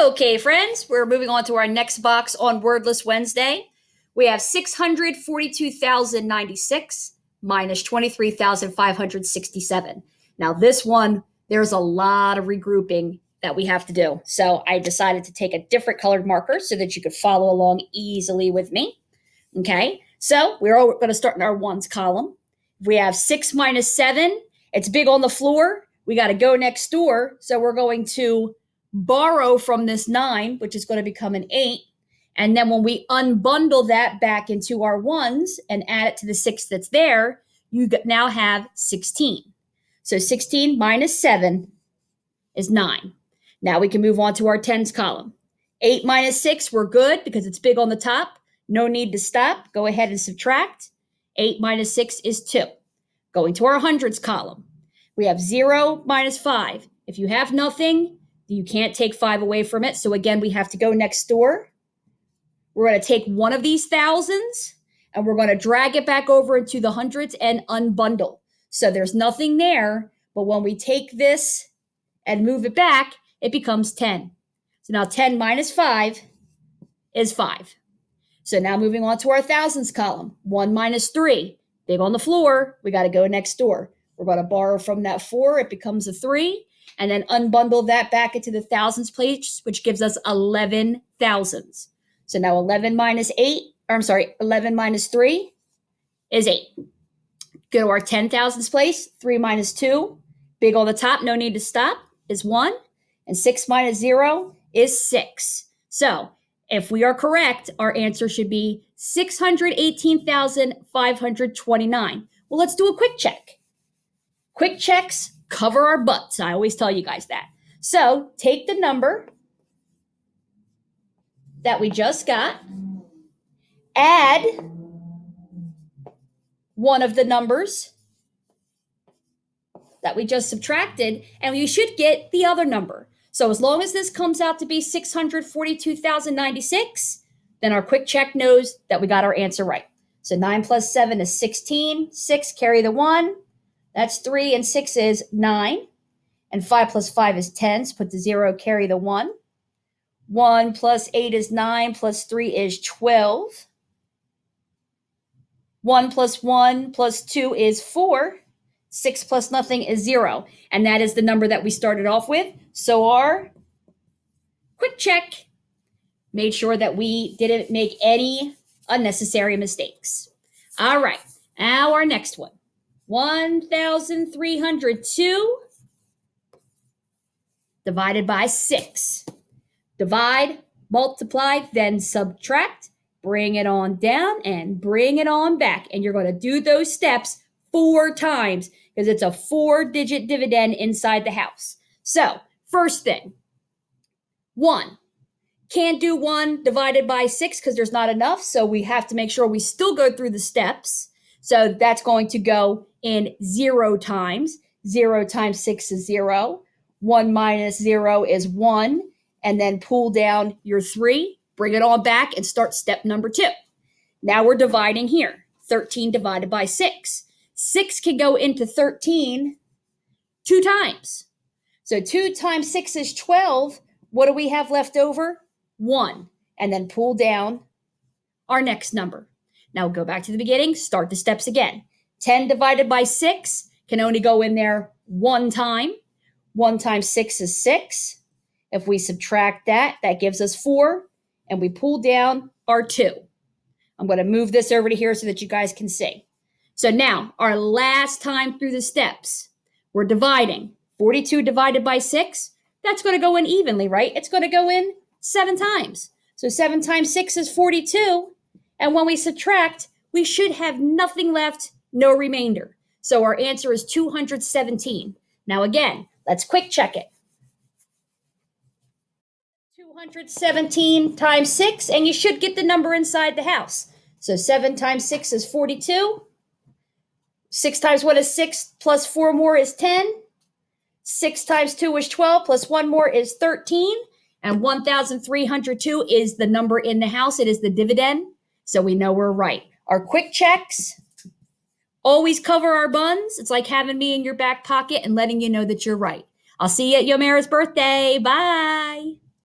Okay, friends, we're moving on to our next box on Wordless Wednesday. We have 642,096 minus 23,567. Now, this one, there's a lot of regrouping that we have to do. So I decided to take a different colored marker so that you could follow along easily with me. Okay, so we're all going to start in our ones column. If we have 6 minus 7, it's big on the floor. We got to go next door. So we're going to borrow from this 9, which is going to become an 8. And then when we unbundle that back into our ones and add it to the 6 that's there, you now have 16. So 16 minus 7 is 9. Now we can move on to our tens column. 8 minus 6, we're good because it's big on the top. No need to stop. Go ahead and subtract. 8 minus 6 is 2. Going to our hundreds column. We have 0 minus 5. If you have nothing, you can't take 5 away from it. So again, we have to go next door. We're going to take one of these thousands and we're going to drag it back over into the hundreds and unbundle. So there's nothing there, but when we take this and move it back, it becomes 10. So now 10 minus 5 is 5. So now moving on to our thousands column. 1 minus 3, big on the floor. We got to go next door. We're going to borrow from that 4. It becomes a 3. And then unbundle that back into the thousands place, which gives us 11 thousands. So now 11 minus 3 is 8. Go to our 10 thousands place. 3 minus 2, big on the top, no need to stop, is 1. And 6 minus 0 is 6. So if we are correct, our answer should be 618,529. Well, let's do a quick check. Quick checks cover our butts. I always tell you guys that. So take the number that we just got, add one of the numbers that we just subtracted, and you should get the other number. So as long as this comes out to be 642,096, then our quick check knows that we got our answer right. So 9 plus 7 is 16. 6, carry the 1. That's 3, and 6 is 9. And 5 plus 5 is 10, so put the 0, carry the 1. 1 plus 8 is 9, plus 3 is 12. 1 plus 1 plus 2 is 4. 6 plus nothing is 0. And that is the number that we started off with. So our quick check made sure that we didn't make any unnecessary mistakes. All right, now our next one. 1,302 divided by 6. Divide, multiply, then subtract. Bring it on down and bring it on back. And you're going to do those steps 4 times because it's a 4-digit dividend inside the house. So first thing, 1. Can't do 1 divided by 6 because there's not enough. So we have to make sure we still go through the steps. So that's going to go in 0 times. 0 times 6 is 0. 1 minus 0 is 1. And then pull down your 3, bring it on back, and start step number 2. Now we're dividing here. 13 divided by 6. 6 can go into 13 2 times. So 2 times 6 is 12. What do we have left over? 1. And then pull down our next number. Now go back to the beginning, start the steps again. 10 divided by 6 can only go in there 1 time. 1 times 6 is 6. If we subtract that, that gives us 4, and we pull down our 2. I'm going to move this over to here so that you guys can see. So now, our last time through the steps, we're dividing. 42 divided by 6, that's going to go in evenly, right? It's going to go in 7 times. So 7 times 6 is 42, and when we subtract, we should have nothing left, no remainder. So our answer is 217. Now again, let's quick check it. 217 times 6, and you should get the number inside the house. So 7 times 6 is 42. 6 times 1 is 6, plus 4 more is 10. 6 times 2 is 12, plus 1 more is 13. And 1,302 is the number in the house. It is the dividend. So we know we're right. Our quick checks always cover our buns. It's like having me in your back pocket and letting you know that you're right. I'll see you at Yomera's birthday. Bye.